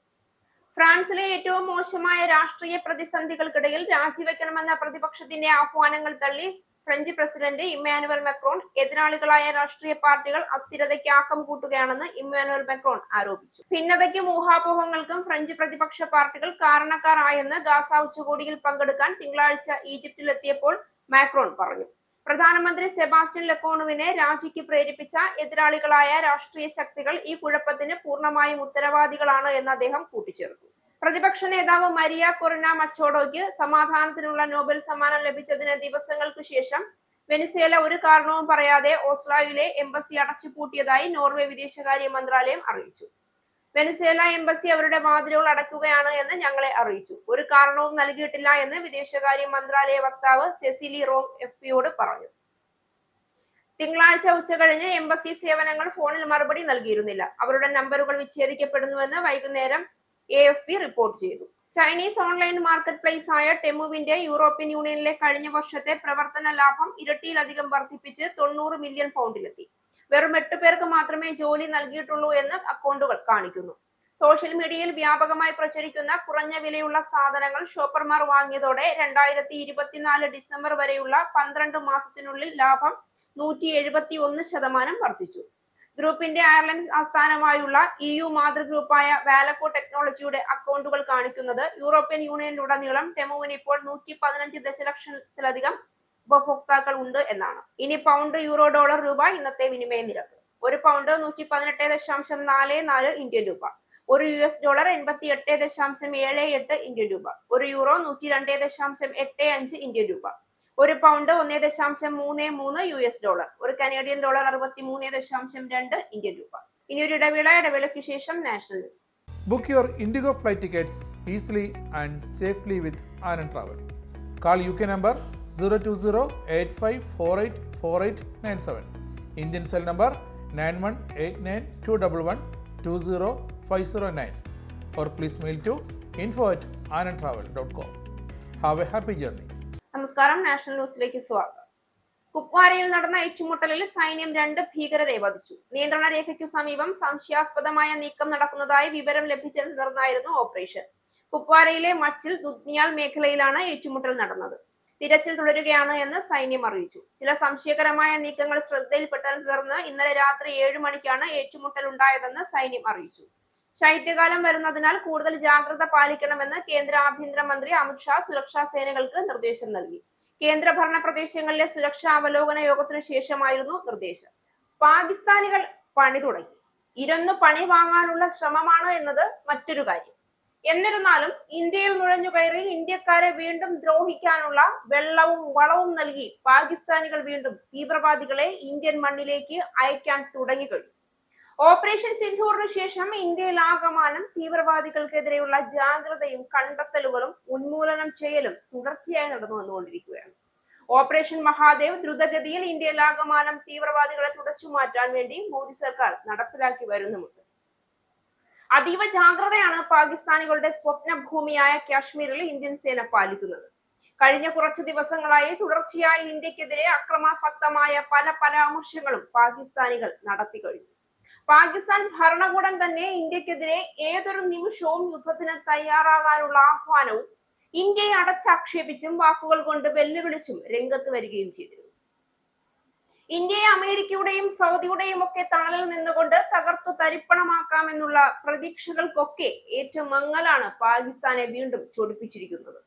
ഫ്രാൻസിലെ ഏറ്റവും മോശമായ രാഷ്ട്രീയ പ്രതിസന്ധികൾക്കിടയിൽ രാജിവെക്കണമെന്ന പ്രതിപക്ഷത്തിന്റെ ആഹ്വാനങ്ങൾ തള്ളി ഫ്രഞ്ച് പ്രസിഡന്റ് ഇമ്മാനുവൽ മാക്രോൺ എതിരാളികളായ രാഷ്ട്രീയ പാർട്ടികൾ അസ്ഥിരതയ്ക്ക് ആക്കം കൂട്ടുകയാണെന്ന് ഇമ്മാനുവൽ മാക്രോൺ ആരോപിച്ചു. ഭിന്നതയ്ക്കും ഊഹാപോഹങ്ങൾക്കും ഫ്രഞ്ച് പ്രതിപക്ഷ പാർട്ടികൾ കാരണക്കാരായെന്ന് ഗാസ ഉച്ചകോടിയിൽ പങ്കെടുക്കാൻ തിങ്കളാഴ്ച ഈജിപ്തിലെത്തിയപ്പോൾ മാക്രോൺ പറഞ്ഞു. പ്രധാനമന്ത്രി സെബാസ്റ്റ്യൻ ലെക്കോണുവിനെ രാജിക്ക് പ്രേരിപ്പിച്ച എതിരാളികളായ രാഷ്ട്രീയ ശക്തികൾ ഈ കുഴപ്പത്തിന് പൂർണ്ണമായും ഉത്തരവാദികളാണ് എന്ന് അദ്ദേഹം കൂട്ടിച്ചേർത്തു. പ്രതിപക്ഷ നേതാവ് മരിയ കൊറിന മച്ചോഡോയ്ക്ക് സമാധാനത്തിനുള്ള നോബൽ സമ്മാനം ലഭിച്ചതിന് ദിവസങ്ങൾക്ക് ശേഷം വെനിസ്വേല ഒരു കാരണവും പറയാതെ ഓസ്ലോയിലെ എംബസി അടച്ചുപൂട്ടിയതായി നോർവേ വിദേശകാര്യ മന്ത്രാലയം അറിയിച്ചു. വെനിസ്വേല എംബസി അവരുടെ വാതിലുകൾ അടയ്ക്കുകയാണ് എന്ന് ഞങ്ങളെ അറിയിച്ചു. ഒരു കാരണവും നൽകിയിട്ടില്ല എന്ന് വിദേശകാര്യ മന്ത്രാലയ വക്താവ് സെസിലി റോങ് FPയോട് പറഞ്ഞു. തിങ്കളാഴ്ച ഉച്ചകഴിഞ്ഞ് എംബസി സേവനങ്ങൾ ഫോണിൽ മറുപടി നൽകിയിരുന്നില്ല. അവരുടെ നമ്പറുകൾ വിച്ഛേദിക്കപ്പെടുന്നുവെന്ന് വൈകുന്നേരം AFP റിപ്പോർട്ട് ചെയ്തു. ചൈനീസ് ഓൺലൈൻ മാർക്കറ്റ് പ്ലേസ് ആയ ടെമുവിന്റെ യൂറോപ്യൻ യൂണിയനിലെ കഴിഞ്ഞ വർഷത്തെ പ്രവർത്തന ലാഭം ഇരട്ടിയിലധികം വർദ്ധിപ്പിച്ച് 90 മില്യൺ പൗണ്ടിലെത്തി. വെറും 8 പേർക്ക് മാത്രമേ ജോലി നൽകിയിട്ടുള്ളൂ എന്ന് അക്കൗണ്ടുകൾ കാണിക്കുന്നു. സോഷ്യൽ മീഡിയയിൽ വ്യാപകമായി പ്രചരിക്കുന്ന കുറഞ്ഞ വിലയുള്ള സാധനങ്ങൾ ഷോപ്പർമാർ വാങ്ങിയതോടെ 2024 ഡിസംബർ വരെയുള്ള 12 മാസത്തിനുള്ളിൽ ലാഭം 171% വർദ്ധിച്ചു. ഗ്രൂപ്പിന്റെ അയർലൻഡ് ആസ്ഥാനമായുള്ള EU മാതൃഗ്രൂപ്പായ വാലക്കോ ടെക്നോളജിയുടെ അക്കൗണ്ടുകൾ കാണിക്കുന്നത് യൂറോപ്യൻ യൂണിയനിലുടനീളം ടെമുവിന് ഇപ്പോൾ 115 ദശലക്ഷത്തിലധികം ഉപഭോക്താക്കൾ ഉണ്ട് എന്നാണ്. ഇനി പൗണ്ട്, യൂറോ, ഡോളർ, രൂപ ഇന്നത്തെ വിനിമയ നിരക്ക്. ഒരു പൗണ്ട് 118.44 ഇന്ത്യൻ രൂപ. ഒരു US ഡോളർ 88.78 ഇന്ത്യൻ രൂപ. ഒരു യൂറോ 102.85 ഇന്ത്യൻ രൂപ. ഒരു പൗണ്ട് 1.33 US ഡോളർ. ഒരു കനേഡിയൻ ഡോളർ 63.2 ഇന്ത്യൻ രൂപ. ഇനി ഒരു ഇടവേളയ്ക്ക് ശേഷം national news. Book your Indigo flight tickets easily and safely with Anand Travel. Call UK number 020-8548-4897. Indian cell number 918921120509. Or please mail to info@anandtravel.com. Have a happy journey. നമസ്കാരം, നാഷണൽ ന്യൂസിലേക്ക് സ്വാഗതം. കുപ്വാരയിൽ നടന്ന ഏറ്റുമുട്ടലിൽ സൈന്യം 2 ഭീകരരെ വധിച്ചു. നിയന്ത്രണ രേഖയ്ക്കു സമീപം സംശയാസ്പദമായ നീക്കം നടക്കുന്നതായി വിവരം ലഭിച്ചതിനെ തുടർന്നായിരുന്നു ഓപ്പറേഷൻ. കുപ്വാരയിലെ മച്ചിൽ ദുദ്നിയാൽ മേഖലയിലാണ് ഏറ്റുമുട്ടൽ നടന്നത്. തിരച്ചിൽ തുടരുകയാണ് എന്ന് സൈന്യം അറിയിച്ചു. ചില സംശയകരമായ നീക്കങ്ങൾ ശ്രദ്ധയിൽപ്പെട്ടതിനെ തുടർന്ന് ഇന്നലെ രാത്രി 7 മണിക്കാണ് ഏറ്റുമുട്ടൽ ഉണ്ടായതെന്ന് സൈന്യം അറിയിച്ചു. ശൈത്യകാലം വരുന്നതിനാൽ കൂടുതൽ ജാഗ്രത പാലിക്കണമെന്ന് കേന്ദ്ര ആഭ്യന്തരമന്ത്രി അമിത്ഷാ സുരക്ഷാ സേനകൾക്ക് നിർദ്ദേശം നൽകി. കേന്ദ്രഭരണ പ്രദേശങ്ങളിലെ സുരക്ഷാ അവലോകന യോഗത്തിനു ശേഷമായിരുന്നു നിർദ്ദേശം. പാകിസ്ഥാനികൾ പണി തുടങ്ങി. ഇരുന്ന് പണി വാങ്ങാനുള്ള ശ്രമമാണ് എന്നത് മറ്റൊരു കാര്യം. എന്നിരുന്നാലും ഇന്ത്യയിൽ നുഴഞ്ഞുകയറി ഇന്ത്യക്കാരെ വീണ്ടും ദ്രോഹിക്കാനുള്ള വെള്ളവും വളവും നൽകി പാകിസ്ഥാനികൾ വീണ്ടും തീവ്രവാദികളെ ഇന്ത്യൻ മണ്ണിലേക്ക് അയക്കാൻ തുടങ്ങിക്കഴിഞ്ഞു. ഓപ്പറേഷൻ സിന്ധൂറിന് ശേഷം ഇന്ത്യയിലാകമാനം തീവ്രവാദികൾക്കെതിരെയുള്ള ജാഗ്രതയും കണ്ടെത്തലുകളും ഉന്മൂലനം ചെയ്യലും തുടർച്ചയായി നടന്നു വന്നുകൊണ്ടിരിക്കുകയാണ്. ഓപ്പറേഷൻ മഹാദേവ് ദ്രുതഗതിയിൽ ഇന്ത്യയിലാകമാനം തീവ്രവാദികളെ തുടച്ചുമാറ്റാൻ വേണ്ടി മോദി സർക്കാർ നടപ്പിലാക്കി വരുന്നുമുണ്ട്. അതീവ ജാഗ്രതയാണ് പാകിസ്ഥാനികളുടെ സ്വപ്ന ഭൂമിയായ കാശ്മീരിൽ ഇന്ത്യൻ സേന പാലിക്കുന്നത്. കഴിഞ്ഞ കുറച്ചു ദിവസങ്ങളായി തുടർച്ചയായി ഇന്ത്യക്കെതിരെ അക്രമാസക്തമായ പല പരാമർശങ്ങളും പാകിസ്ഥാനികൾ നടത്തി കഴിഞ്ഞു. പാകിസ്ഥാൻ ഭരണകൂടം തന്നെ ഇന്ത്യക്കെതിരെ ഏതൊരു നിമിഷവും യുദ്ധത്തിന് തയ്യാറാകാനുള്ള ആഹ്വാനവും ഇന്ത്യയെ അടച്ചാക്ഷേപിച്ചും വാക്കുകൾ കൊണ്ട് വെല്ലുവിളിച്ചും രംഗത്ത് വരികയും ചെയ്തിരുന്നു. ഇന്ത്യയെ അമേരിക്കയുടെയും സൗദിയുടെയും ഒക്കെ തണലിൽ നിന്നുകൊണ്ട് തകർത്തു തരിപ്പണമാക്കാമെന്നുള്ള പ്രതീക്ഷകൾക്കൊക്കെ ഏറ്റവും മങ്ങലാണ് പാകിസ്ഥാനെ വീണ്ടും ചൊടിപ്പിച്ചിരിക്കുന്നത്.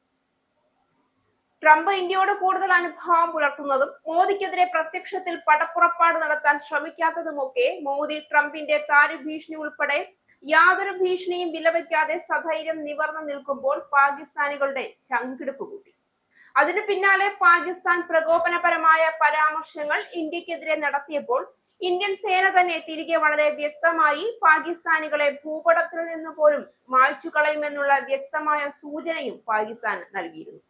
ട്രംപ് ഇന്ത്യയോട് കൂടുതൽ അനുഭാവം പുലർത്തുന്നതും മോദിക്കെതിരെ പ്രത്യക്ഷത്തിൽ പടപ്പുറപ്പാട് നടത്താൻ ശ്രമിക്കാത്തതുമൊക്കെ മോദി ട്രംപിന്റെ താരഭീഷണി ഉൾപ്പെടെ യാതൊരു ഭീഷണിയും വിലവയ്ക്കാതെ സധൈര്യം നിവർന്നു നിൽക്കുമ്പോൾ പാകിസ്ഥാനികളുടെ ചങ്കിടുപ്പ് കൂട്ടി. അതിനു പിന്നാലെ പാകിസ്ഥാൻ പ്രകോപനപരമായ പരാമർശങ്ങൾ ഇന്ത്യക്കെതിരെ നടത്തിയപ്പോൾ ഇന്ത്യൻ സേന തന്നെ തിരികെ വളരെ വ്യക്തമായി പാകിസ്ഥാനികളെ ഭൂപടത്തിൽ നിന്ന് പോലും മായ്ച്ചു കളയുമെന്നുള്ള വ്യക്തമായ സൂചനയും പാകിസ്ഥാൻ നൽകിയിരുന്നു.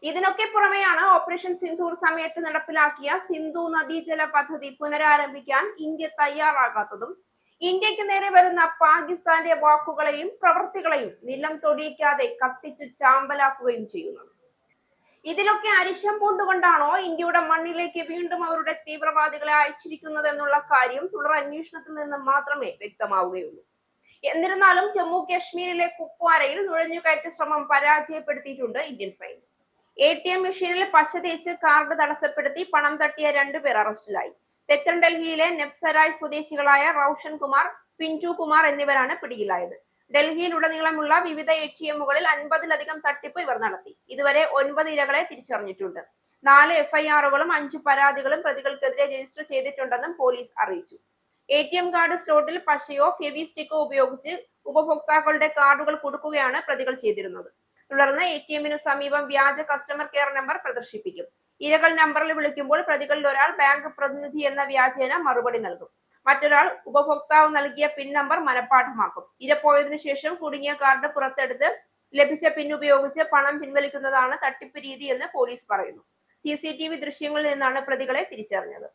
ഇതിനൊക്കെ പുറമെയാണ് ഓപ്പറേഷൻ സിന്ധൂർ സമയത്ത് നടപ്പിലാക്കിയ സിന്ധു നദീജല പദ്ധതി പുനരാരംഭിക്കാൻ ഇന്ത്യ തയ്യാറാകാത്തതും ഇന്ത്യക്ക് നേരെ വരുന്ന പാകിസ്ഥാന്റെ വാക്കുകളെയും പ്രവൃത്തികളെയും നിലം തൊടിയിക്കാതെ കത്തിച്ചു ചാമ്പലാക്കുകയും ചെയ്യുന്നത്. ഇതിലൊക്കെ അരിശം പൂണ്ടുകൊണ്ടാണോ ഇന്ത്യയുടെ മണ്ണിലേക്ക് വീണ്ടും അവരുടെ തീവ്രവാദികളെ അയച്ചിരിക്കുന്നത് എന്നുള്ള കാര്യം തുടർ അന്വേഷണത്തിൽ നിന്ന് മാത്രമേ വ്യക്തമാവുകയുള്ളൂ. എന്നിരുന്നാലും ജമ്മു കാശ്മീരിലെ കുപ്വാരയിൽ നുഴഞ്ഞുകയറ്റ ശ്രമം പരാജയപ്പെടുത്തിയിട്ടുണ്ട് ഇന്ത്യൻ സൈന്യം. ATM മെഷീനിൽ പശ തേച്ച് കാർഡ് തടസ്സപ്പെടുത്തി പണം തട്ടിയ 2 പേർ അറസ്റ്റിലായി. തെക്കൻ ഡൽഹിയിലെ നെപ്സരായ് സ്വദേശികളായ റൌഷൻ കുമാർ, പിന്റു കുമാർ എന്നിവരാണ് പിടിയിലായത്. ഡൽഹിയിലുടനീളമുള്ള വിവിധ ATMകളിൽ 50-ലധികം തട്ടിപ്പ് ഇവർ നടത്തി. ഇതുവരെ 9 ഇരകളെ തിരിച്ചറിഞ്ഞിട്ടുണ്ട്. 4 FIRകളും 5 പരാതികളും പ്രതികൾക്കെതിരെ രജിസ്റ്റർ ചെയ്തിട്ടുണ്ടെന്നും പോലീസ് അറിയിച്ചു. ATM കാർഡ് സ്ലോട്ടിൽ പശയോ ഫെവിസ്റ്റിക്കോ ഉപയോഗിച്ച് ഉപഭോക്താക്കളുടെ കാർഡുകൾ കൊടുക്കുകയാണ് പ്രതികൾ ചെയ്തിരുന്നത്. തുടർന്ന് ATMനു സമീപം വ്യാജ കസ്റ്റമർ കെയർ നമ്പർ പ്രദർശിപ്പിക്കും. ഇരകൾ നമ്പറിൽ വിളിക്കുമ്പോൾ പ്രതികളിൽ ഒരാൾ ബാങ്ക് പ്രതിനിധി എന്ന വ്യാജേന മറുപടി നൽകും. മറ്റൊരാൾ ഉപഭോക്താവ് നൽകിയ പിൻ നമ്പർ മനഃപ്പാഠമാക്കും. ഇര പോയതിനു ശേഷം കുടുങ്ങിയ കാർഡ് പുറത്തെടുത്ത് ലഭിച്ച പിൻ ഉപയോഗിച്ച് പണം പിൻവലിക്കുന്നതാണ് തട്ടിപ്പ് രീതി എന്ന് പോലീസ് പറയുന്നു. CCTV ദൃശ്യങ്ങളിൽ നിന്നാണ് പ്രതികളെ തിരിച്ചറിഞ്ഞത്.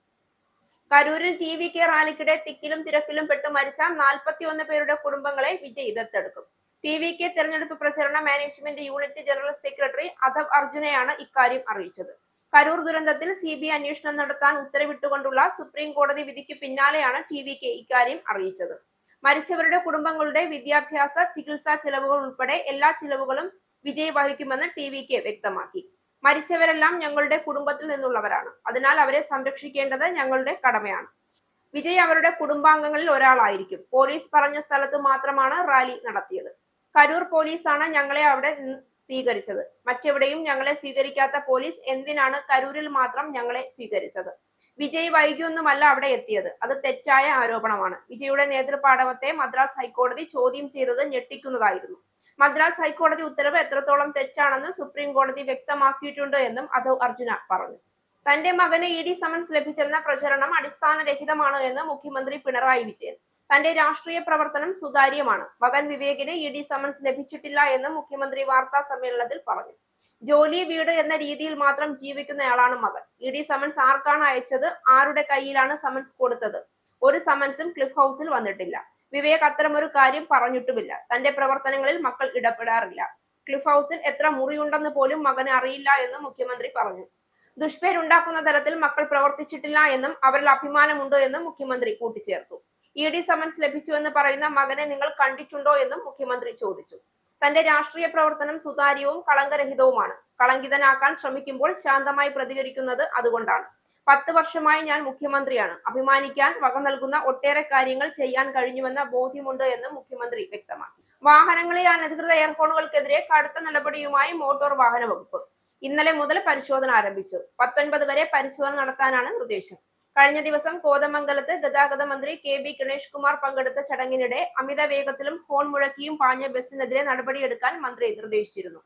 കരൂരിൽ TVK റാലിക്കിടെ തിക്കിലും തിരക്കിലും പെട്ട് മരിച്ച 41 പേരുടെ കുടുംബങ്ങളെ വിജയ് ദത്തെടുക്കും. TVK തെരഞ്ഞെടുപ്പ് പ്രചരണ മാനേജ്മെന്റ് യൂണിറ്റ് ജനറൽ സെക്രട്ടറി അധവ് അർജുനെയാണ് ഇക്കാര്യം അറിയിച്ചത്. കരൂർ ദുരന്തത്തിൽ CBI അന്വേഷണം നടത്താൻ ഉത്തരവിട്ടുകൊണ്ടുള്ള സുപ്രീം കോടതി വിധിക്ക് പിന്നാലെയാണ് TVK ഇക്കാര്യം അറിയിച്ചത്. മരിച്ചവരുടെ കുടുംബങ്ങളുടെ വിദ്യാഭ്യാസ, ചികിത്സാ ചെലവുകൾ ഉൾപ്പെടെ എല്ലാ ചിലവുകളും വിജയ് വഹിക്കുമെന്ന് TVK വ്യക്തമാക്കി. മരിച്ചവരെല്ലാം ഞങ്ങളുടെ കുടുംബത്തിൽ നിന്നുള്ളവരാണ്. അതിനാൽ അവരെ സംരക്ഷിക്കേണ്ടത് ഞങ്ങളുടെ കടമയാണ്. വിജയ് അവരുടെ കുടുംബാംഗങ്ങളിൽ ഒരാളായിരിക്കും. പോലീസ് പറഞ്ഞ സ്ഥലത്ത് മാത്രമാണ് റാലി നടത്തിയത്. കരൂർ പോലീസാണ് ഞങ്ങളെ അവിടെ സ്വീകരിച്ചത്. മറ്റെവിടെയും ഞങ്ങളെ സ്വീകരിക്കാത്ത പോലീസ് എന്തിനാണ് കരൂരിൽ മാത്രം ഞങ്ങളെ സ്വീകരിച്ചത്? വിജയ് വൈകിയൊന്നുമല്ല അവിടെ എത്തിയത്. അത് തെറ്റായ ആരോപണമാണ്. വിജയുടെ നേതൃപാടവത്തെ മദ്രാസ് ഹൈക്കോടതി ചോദ്യം ചെയ്തത് ഞെട്ടിക്കുന്നതായിരുന്നു. മദ്രാസ് ഹൈക്കോടതി ഉത്തരവ് എത്രത്തോളം തെറ്റാണെന്ന് സുപ്രീം കോടതി വ്യക്തമാക്കിയിട്ടുണ്ട് എന്നും അധവ് അർജുന പറഞ്ഞു. തന്റെ മകന് ED സമൻസ് ലഭിച്ചെന്ന പ്രചരണം അടിസ്ഥാനരഹിതമാണ് എന്ന് മുഖ്യമന്ത്രി പിണറായി വിജയൻ. തന്റെ രാഷ്ട്രീയ പ്രവർത്തനം സുതാര്യമാണ്. മകൻ വിവേകിന് ED സമൻസ് ലഭിച്ചിട്ടില്ല എന്ന് മുഖ്യമന്ത്രി വാർത്താ സമ്മേളനത്തിൽ പറഞ്ഞു. ജോലി, വീട് എന്ന രീതിയിൽ മാത്രം ജീവിക്കുന്നയാളാണ് മകൻ. ED സമൻസ് ആർക്കാണ് അയച്ചത്? ആരുടെ കയ്യിലാണ് സമൻസ് കൊടുത്തത്? ഒരു സമൻസും ക്ലിഫ് ഹൗസിൽ വന്നിട്ടില്ല. വിവേക് അത്തരമൊരു കാര്യം പറഞ്ഞിട്ടുമില്ല. തന്റെ പ്രവർത്തനങ്ങളിൽ മക്കൾ ഇടപെടാറില്ല. ക്ലിഫ് ഹൗസിൽ എത്ര മുറിയുണ്ടെന്ന് പോലും മകന് അറിയില്ല എന്നും മുഖ്യമന്ത്രി പറഞ്ഞു. ദുഷ്പേരുണ്ടാക്കുന്ന തരത്തിൽ മക്കൾ പ്രവർത്തിച്ചിട്ടില്ല എന്നും അവരിൽ അഭിമാനമുണ്ട് എന്നും മുഖ്യമന്ത്രി കൂട്ടിച്ചേർത്തു. ED സമൻസ് ലഭിച്ചുവെന്ന് പറയുന്ന മകനെ നിങ്ങൾ കണ്ടിട്ടുണ്ടോ എന്നും മുഖ്യമന്ത്രി ചോദിച്ചു. തന്റെ രാഷ്ട്രീയ പ്രവർത്തനം സുതാര്യവും കളങ്കരഹിതവുമാണ്. കളങ്കിതനാക്കാൻ ശ്രമിക്കുമ്പോൾ ശാന്തമായി പ്രതികരിക്കുന്നത് അതുകൊണ്ടാണ്. 10 വർഷമായി ഞാൻ മുഖ്യമന്ത്രിയാണ്. അഭിമാനിക്കാൻ വക നൽകുന്ന ഒട്ടേറെ കാര്യങ്ങൾ ചെയ്യാൻ കഴിഞ്ഞുവെന്ന ബോധ്യമുണ്ട് എന്നും മുഖ്യമന്ത്രി വ്യക്തമാക്കി. വാഹനങ്ങളിലെ അനധികൃത എയർഫോണുകൾക്കെതിരെ കടുത്ത നടപടിയുമായി മോട്ടോർ വാഹന വകുപ്പ്. ഇന്നലെ മുതൽ പരിശോധന ആരംഭിച്ചു. 19 വരെ പരിശോധന നടത്താനാണ് നിർദ്ദേശം. കഴിഞ്ഞ ദിവസം കോതമംഗലത്ത് ഗതാഗത മന്ത്രി കെ.ബി. ഗണേഷ് കുമാർ പങ്കെടുത്ത ചടങ്ങിനിടെ അമിത വേഗത്തിലും ഹോൺ മുഴക്കിയും പാഞ്ഞ ബസിനെതിരെ നടപടിയെടുക്കാൻ മന്ത്രി നിർദ്ദേശിച്ചിരുന്നു.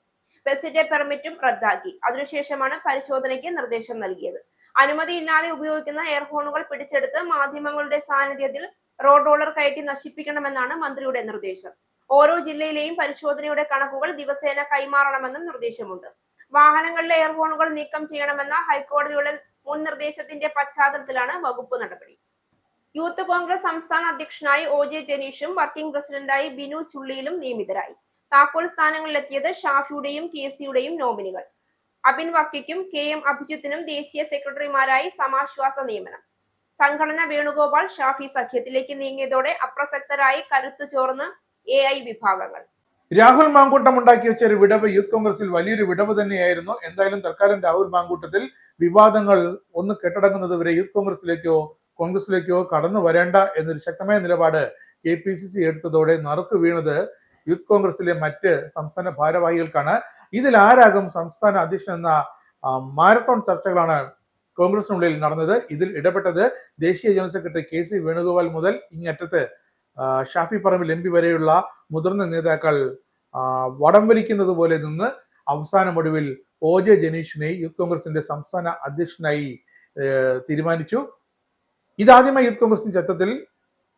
ബസിന്റെ പെർമിറ്റും റദ്ദാക്കി. അതിനുശേഷമാണ് പരിശോധനയ്ക്ക് നിർദ്ദേശം നൽകിയത്. അനുമതിയില്ലാതെ ഉപയോഗിക്കുന്ന എയർഹോണുകൾ പിടിച്ചെടുത്ത് മാധ്യമങ്ങളുടെ സാന്നിധ്യത്തിൽ റോഡ് റോളർ കയറ്റി നശിപ്പിക്കണമെന്നാണ് മന്ത്രിയുടെ നിർദ്ദേശം. ഓരോ ജില്ലയിലെയും പരിശോധനയുടെ കണക്കുകൾ ദിവസേന കൈമാറണമെന്നും നിർദ്ദേശമുണ്ട്. വാഹനങ്ങളിലെ എയർഹോണുകൾ നീക്കം ചെയ്യണമെന്ന ഹൈക്കോടതിയുടെ മുൻ നിർദ്ദേശത്തിന്റെ പശ്ചാത്തലത്തിലാണ് വകുപ്പ് നടപടി. യൂത്ത് കോൺഗ്രസ് സംസ്ഥാന അധ്യക്ഷനായി ഒ.ജെ. ജനീഷും വർക്കിംഗ് പ്രസിഡന്റായി ബിനു ചുള്ളിയിലും നിയമിതരായി. താക്കോൽ സ്ഥാനങ്ങളിലെത്തിയത് ഷാഫിയുടെയും കെ.സിയുടെയും നോമിനികൾ. അബിൻ വർക്കിക്കും കെ.എം. അഭിജിത്തിനും ദേശീയ സെക്രട്ടറിമാരായി സമാശ്വാസ നിയമനം. സംഘടന വേണുഗോപാൽ ഷാഫി സഖ്യത്തിലേക്ക് നീങ്ങിയതോടെ അപ്രസക്തരായി കരുത്തു ചോർന്ന് എ.ഐ. വിഭാഗങ്ങൾ. രാഹുൽ മാങ്കൂട്ടം ഉണ്ടാക്കി വെച്ച ഒരു വിടവ് യൂത്ത് കോൺഗ്രസിൽ വലിയൊരു വിടവ് തന്നെയായിരുന്നു. എന്തായാലും തൽക്കാലം രാഹുൽ മാങ്കൂട്ടത്തിൽ വിവാദങ്ങൾ ഒന്ന് കെട്ടടങ്ങുന്നത് വരെ യൂത്ത് കോൺഗ്രസിലേക്കോ കടന്നു വരേണ്ട എന്നൊരു ശക്തമായ നിലപാട് KPCC എടുത്തതോടെ നറുക്ക് വീണത് യൂത്ത് കോൺഗ്രസിലെ മറ്റ് സംസ്ഥാന ഭാരവാഹികൾക്കാണ്. ഇതിൽ ആരാകും സംസ്ഥാന അധ്യക്ഷൻ എന്ന മാരത്തോൺ ചർച്ചകളാണ് കോൺഗ്രസിനുള്ളിൽ നടന്നത്. ഇതിൽ ഇടപെട്ടത് ദേശീയ ജനറൽ സെക്രട്ടറി KC വേണുഗോപാൽ മുതൽ ഇങ്ങറ്റത്ത് ഷാഫി പറമ്പിൽ MP വരെയുള്ള മുതിർന്ന നേതാക്കൾ വടം വലിക്കുന്നത് പോലെ നിന്ന് അവസാന ഒടുവിൽ ഒ.ജെ. ജനീഷിനെ യൂത്ത് കോൺഗ്രസിന്റെ സംസ്ഥാന അധ്യക്ഷനായി തീരുമാനിച്ചു. ഇതാദ്യമായി യൂത്ത് കോൺഗ്രസിന്റെ ചട്ടത്തിൽ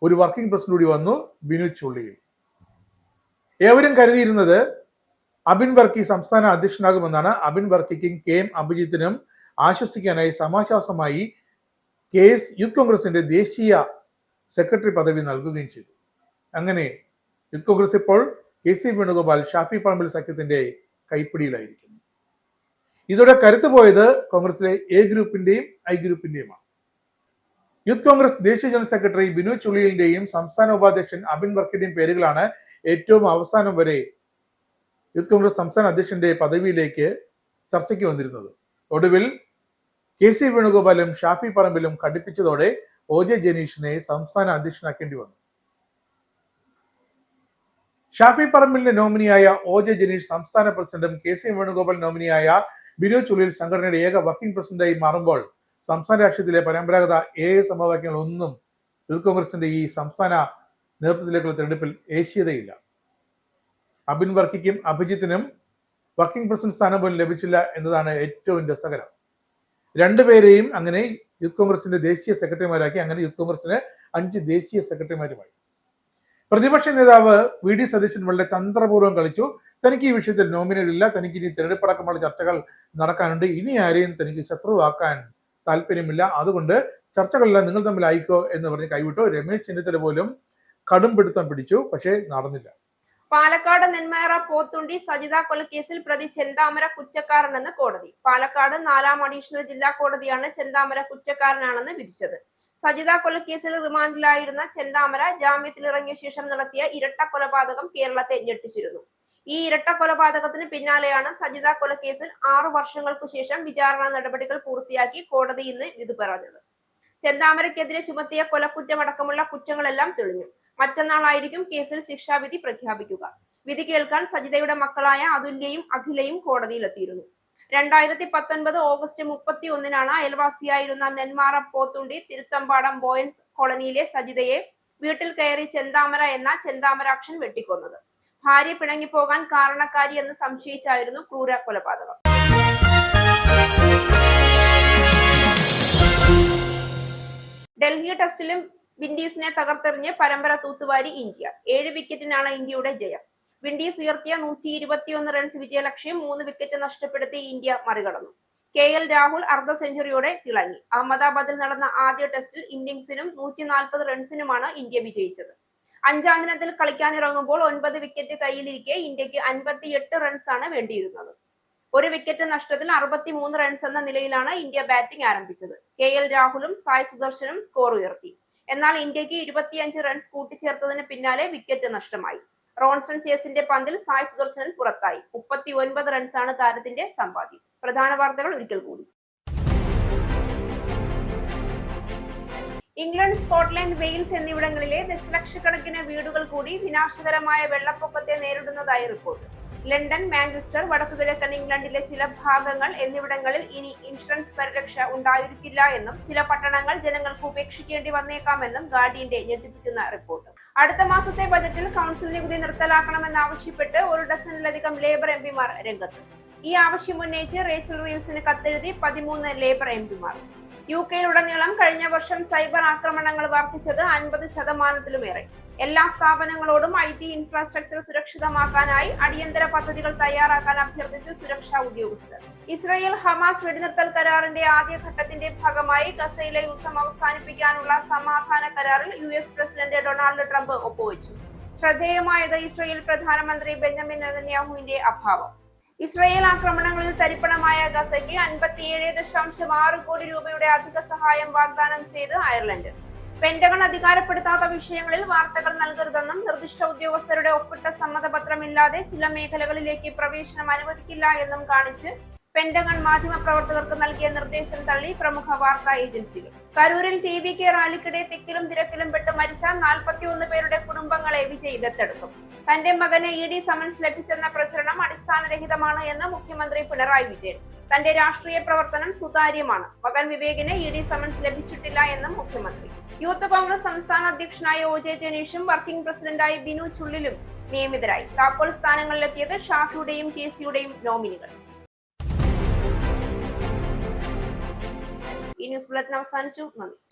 ഒരു വർക്കിംഗ് പ്രസിഡന്റ് കൂടി വന്നു, ബിനു ചുള്ളിയിൽ. ഏവരും കരുതിയിരുന്നത് അബിൻ വർക്കി സംസ്ഥാന അധ്യക്ഷനാകുമെന്നാണ്. അബിൻ വർക്കിക്കും കെ.എം. അഭിജിത്തിനും ആശ്വസിക്കാനായി സമാശ്വാസമായി യൂത്ത് കോൺഗ്രസിന്റെ ദേശീയ സെക്രട്ടറി പദവി നൽകുകയും ചെയ്തു. അങ്ങനെ യൂത്ത് കോൺഗ്രസ് ഇപ്പോൾ KC വേണുഗോപാൽ ഷാഫി പറമ്പിൽ സഖ്യത്തിന്റെ കൈപ്പിടിയിലായിരിക്കുന്നു. ഇതോടെ കരുത്ത് പോയത് കോൺഗ്രസിലെ A ഗ്രൂപ്പിന്റെയും I ഗ്രൂപ്പിന്റെയുമാണ്. യൂത്ത് കോൺഗ്രസ് ദേശീയ ജനറൽ സെക്രട്ടറി ബിനു ചുള്ളിയിലിന്റെയും സംസ്ഥാന ഉപാധ്യക്ഷൻ അബിൻ വർക്കിന്റെയും പേരുകളാണ് ഏറ്റവും അവസാനം വരെ യൂത്ത് കോൺഗ്രസ് സംസ്ഥാന അധ്യക്ഷന്റെ പദവിയിലേക്ക് ചർച്ചയ്ക്ക് വന്നിരുന്നത്. ഒടുവിൽ KC വേണുഗോപാലും ഷാഫി പറമ്പിലും ഘടിപ്പിച്ചതോടെ ഒ.ജെ. ജനീഷിനെ സംസ്ഥാന അധ്യക്ഷനാക്കേണ്ടി വന്നു. ഷാഫി പറമ്പിലിന്റെ നോമിനിയായ ഒ.ജെ. ജനീഷ് സംസ്ഥാന പ്രസിഡന്റും KC വേണുഗോപാൽ നോമിനിയായ ബിനു ചുള്ളിയിൽ സംഘടനയുടെ ഏക വർക്കിംഗ് പ്രസിഡന്റായി മാറുമ്പോൾ സംസ്ഥാന രാഷ്ട്രീയത്തിലെ പരമ്പരാഗത സമവാക്യങ്ങളൊന്നും യൂത്ത് കോൺഗ്രസിന്റെ ഈ സംസ്ഥാന നേതൃത്വത്തിലേക്കുള്ള തെരഞ്ഞെടുപ്പിൽ ഏഷ്യതയില്ല. അബിൻ വർക്കിക്കും അഭിജിത്തിനും വർക്കിംഗ് പ്രസിഡന്റ് സ്ഥാനം പോലും ലഭിച്ചില്ല എന്നതാണ് ഏറ്റവും രസകരം. രണ്ടുപേരെയും അങ്ങനെ യൂത്ത് കോൺഗ്രസിന്റെ ദേശീയ സെക്രട്ടറിമാരാക്കി. അങ്ങനെ യൂത്ത് കോൺഗ്രസിന് 5 ദേശീയ സെക്രട്ടറിമാരുമായി. പ്രതിപക്ഷ നേതാവ് VD സതീശൻ വളരെ തന്ത്രപൂർവ്വം കളിച്ചു. തനിക്ക് ഈ വിഷയത്തിൽ നോമിനലില്ല, തനിക്ക് ഇനി തെരഞ്ഞെടുപ്പടക്കമുള്ള ചർച്ചകൾ നടക്കാനുണ്ട്, ഇനി ആരെയും തനിക്ക് ശത്രുവാക്കാൻ താല്പര്യമില്ല, അതുകൊണ്ട് ചർച്ചകളെല്ലാം നിങ്ങൾ തമ്മിൽ അയക്കോ എന്ന് പറഞ്ഞ് കൈവിട്ടു. രമേശ് ചെന്നിത്തല പോലും കടും പിടുത്തം പിടിച്ചു, പക്ഷേ നടന്നില്ല. പാലക്കാട് നെന്മേറ പോത്തുണ്ടി സജിത കൊലക്കേസിൽ പ്രതി ചെന്താമര കുറ്റക്കാരനെന്ന് കോടതി. പാലക്കാട് 4ാം അഡീഷണൽ ജില്ലാ കോടതിയാണ് ചെന്താമര കുറ്റക്കാരനാണെന്ന് വിധിച്ചത്. സജിത കൊലക്കേസിൽ റിമാൻഡിലായിരുന്ന ചെന്താമര ജാമ്യത്തിലിറങ്ങിയ ശേഷം നടത്തിയ ഇരട്ട കൊലപാതകം കേരളത്തെ ഞെട്ടിച്ചിരുന്നു. ഈ ഇരട്ട കൊലപാതകത്തിന് പിന്നാലെയാണ് സജിത കൊലക്കേസിൽ 6 വർഷങ്ങൾക്കു ശേഷം വിചാരണ നടപടികൾ പൂർത്തിയാക്കി കോടതി ഇന്ന് വിധി പറഞ്ഞത്. ചെന്താമരയ്ക്കെതിരെ ചുമത്തിയ കൊലക്കുറ്റമടക്കമുള്ള കുറ്റങ്ങളെല്ലാം തെളിഞ്ഞു. മറ്റന്നാളായിരിക്കും കേസിൽ ശിക്ഷാവിധി പ്രഖ്യാപിക്കുക. വിധി കേൾക്കാൻ സജിതയുടെ മക്കളായ അതുല്യയും അഖിലയും കോടതിയിലെത്തിയിരുന്നു. 2019 ഓഗസ്റ്റ് 31-നാണ് അയൽവാസിയായിരുന്ന നെന്മാറ പോത്തുണ്ടി തിരുത്തമ്പാടം ബോയൻസ് കോളനിയിലെ സജിതയെ വീട്ടിൽ കയറി ചെന്താമര എന്ന ചെന്താമരാക്ഷൻ വെട്ടിക്കൊന്നത്. ഭാര്യ പിണങ്ങിപ്പോകാൻ കാരണക്കാരി എന്ന് സംശയിച്ചായിരുന്നു ക്രൂര കൊലപാതകം. ഡൽഹി ടെസ്റ്റിലും വിൻഡീസിനെ തകർത്തെറിഞ്ഞ് പരമ്പര തൂത്തുവാരി ഇന്ത്യ. 7 വിക്കറ്റിനാണ് ഇന്ത്യയുടെ ജയം. വിൻഡീസ് ഉയർത്തിയ 121 റൺസ് വിജയലക്ഷ്യം 3 വിക്കറ്റ് നഷ്ടപ്പെടുത്തി ഇന്ത്യ മറികടന്നു. KL രാഹുൽ അർദ്ധ സെഞ്ചുറിയോടെ തിളങ്ങി. അഹമ്മദാബാദിൽ നടന്ന ആദ്യ ടെസ്റ്റിൽ ഇന്നിംഗ്സിനും 140 റൺസിനുമാണ് ഇന്ത്യ വിജയിച്ചത്. 5ാം ദിനത്തിൽ കളിക്കാനിറങ്ങുമ്പോൾ 9 വിക്കറ്റ് കയ്യിലിരിക്കെ ഇന്ത്യക്ക് 58 റൺസാണ് വേണ്ടിയിരുന്നത്. 1 വിക്കറ്റ് നഷ്ടത്തിൽ 63 റൺസ് എന്ന നിലയിലാണ് ഇന്ത്യ ബാറ്റിംഗ് ആരംഭിച്ചത്. KL രാഹുലും സായ് സുദർശനും സ്കോർ ഉയർത്തി. എന്നാൽ ഇന്ത്യക്ക് 25 റൺസ് കൂട്ടിച്ചേർത്തതിന് പിന്നാലെ വിക്കറ്റ് നഷ്ടമായി. റോൺസൺ ചേസിന്റെ പന്തിൽ സായ് സുദർശനൻ പുറത്തായി. 39 റൺസാണ് താരത്തിന്റെ സമ്പാദ്യം. പ്രധാന വാർത്തകൾ ഒരിക്കൽ കൂടി. ഇംഗ്ലണ്ട്, സ്കോട്ട്ലൻഡ്, വെയിൽസ് എന്നിവിടങ്ങളിലെ ദശലക്ഷക്കണക്കിന് വീടുകൾ കൂടി വിനാശകരമായ വെള്ളപ്പൊക്കത്തെ നേരിടുന്നതായി റിപ്പോർട്ട്. ലണ്ടൻ, മാഞ്ചസ്റ്റർ, വടക്കുകിഴക്കൻ ഇംഗ്ലണ്ടിലെ ചില ഭാഗങ്ങൾ എന്നിവിടങ്ങളിൽ ഇനി ഇൻഷുറൻസ് പരിരക്ഷ ഉണ്ടായിരിക്കില്ല എന്നും ചില പട്ടണങ്ങൾ ജനങ്ങൾക്ക് ഉപേക്ഷിക്കേണ്ടി വന്നേക്കാമെന്നും ഗാർഡിയന്റെ ഞെട്ടിപ്പിക്കുന്ന റിപ്പോർട്ട്. അടുത്ത മാസത്തെ ബജറ്റിൽ കൗൺസിൽ നികുതി നിർത്തലാക്കണമെന്നാവശ്യപ്പെട്ട് 1 ഡസനിലധികം ലേബർ എംപിമാർ രംഗത്ത്. ഈ ആവശ്യം ഉന്നയിച്ച് റേച്ചൽ റീവ്സിന് കത്തെഴുതി 13 ലേബർ എംപിമാർ. UK-യിലുടനീളം കഴിഞ്ഞ വർഷം സൈബർ ആക്രമണങ്ങൾ വർദ്ധിച്ചത് 50%-ലേറെ. എല്ലാ സ്ഥാപനങ്ങളോടും IT ഇൻഫ്രാസ്ട്രക്ചർ സുരക്ഷിതമാക്കാനായി അടിയന്തര പദ്ധതികൾ തയ്യാറാക്കാൻ അഭ്യർത്ഥിച്ച് സുരക്ഷാ ഉദ്യോഗസ്ഥർ. ഇസ്രയേൽ ഹമാസ് വെടിനിർത്തൽ കരാറിന്റെ ആദ്യഘട്ടത്തിന്റെ ഭാഗമായി ഗസയിലെ യുദ്ധം അവസാനിപ്പിക്കാനുള്ള സമാധാന കരാറിൽ US പ്രസിഡന്റ് ഡൊണാൾഡ് ട്രംപ് ഒപ്പുവെച്ചു. ശ്രദ്ധേയമായത് ഇസ്രയേൽ പ്രധാനമന്ത്രി ബെഞ്ചമിൻ നെതന്യാഹുവിന്റെ അഭാവം. ഇസ്രയേൽ ആക്രമണങ്ങളിൽ തരിപ്പണമായ ഗസയ്ക്ക് 57.6 കോടി രൂപയുടെ അധിക സഹായം വാഗ്ദാനം ചെയ്ത് അയർലൻഡ്. പെന്റഗൺ അധികാരപ്പെടുത്താത്ത വിഷയങ്ങളിൽ വാർത്തകൾ നൽകരുതെന്നും നിർദ്ദിഷ്ട ഉദ്യോഗസ്ഥരുടെ ഒപ്പിട്ട സമ്മതപത്രമില്ലാതെ ചില മേഖലകളിലേക്ക് പ്രവേശനം അനുവദിക്കില്ല എന്നും കാണിച്ച് പെന്റഗൺ മാധ്യമപ്രവർത്തകർക്ക് നൽകിയ നിർദ്ദേശം തള്ളി പ്രമുഖ വാർത്താ ഏജൻസികൾ. കരൂരിൽ TVK റാലിക്കിടെ തിക്കിലും തിരക്കിലും പെട്ട് മരിച്ച 41 പേരുടെ കുടുംബങ്ങളെ വിജയ് ദത്തെടുക്കും. തന്റെ മകന് ED സമൻസ് ലഭിച്ചെന്ന പ്രചരണം അടിസ്ഥാനരഹിതമാണ് എന്ന് മുഖ്യമന്ത്രി പിണറായി വിജയൻ. തന്റെ രാഷ്ട്രീയ പ്രവർത്തനം സുതാര്യമാണ്. മകൻ വിവേകിന് ED സമൻസ് ലഭിച്ചിട്ടില്ല എന്നും മുഖ്യമന്ത്രി. യൂത്ത് കോൺഗ്രസ് സംസ്ഥാന അധ്യക്ഷനായ OJ ജനീഷും വർക്കിംഗ് പ്രസിഡന്റായി ബിനു ചുള്ളിലും നിയമിതരായി. താക്കോൽ സ്ഥാനങ്ങളിലെത്തിയത് ഷാഫിയുടെയും KCയുടെയും നോമിനികൾ. ഈ ന്യൂസ് ബുള്ളറ്റിൻ അവസാനിച്ചു. നന്ദി.